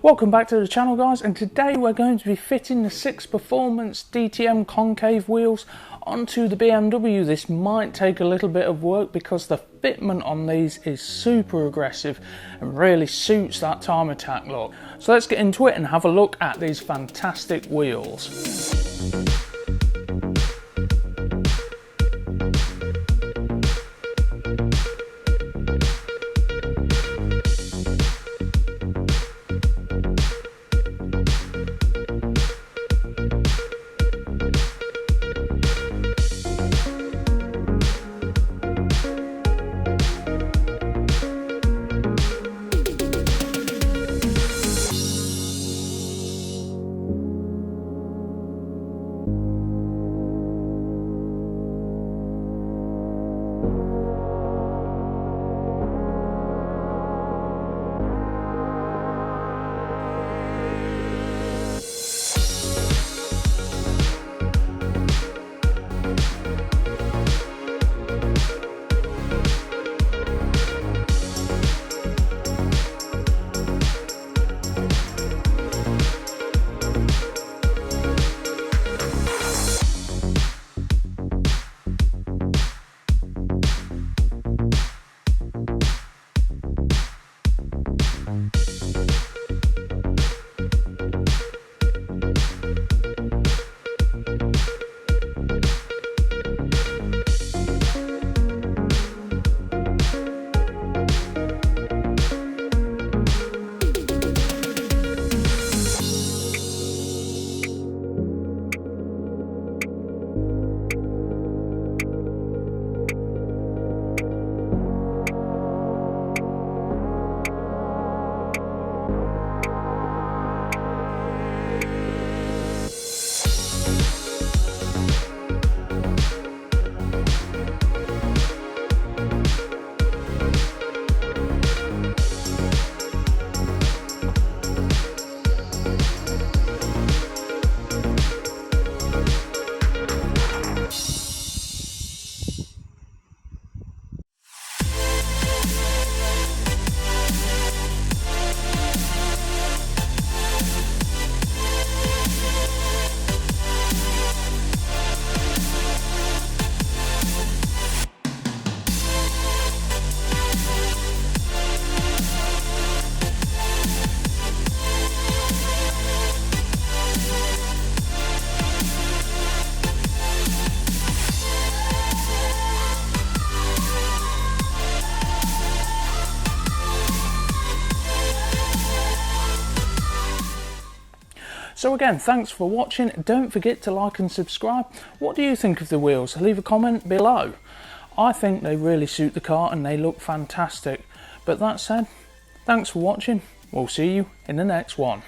Welcome back to the channel, guys, and today we're going to be fitting the 6 Performance DTM concave wheels onto the BMW. This might take a little bit of work because the fitment on these is super aggressive and really suits that time attack look. So let's get into it and have a look at these fantastic wheels. So again, thanks for watching. Don't forget to like and subscribe. What do you think of the wheels? Leave a comment below. I think they really suit the car and they look fantastic. But that said, thanks for watching. We'll see you in the next one.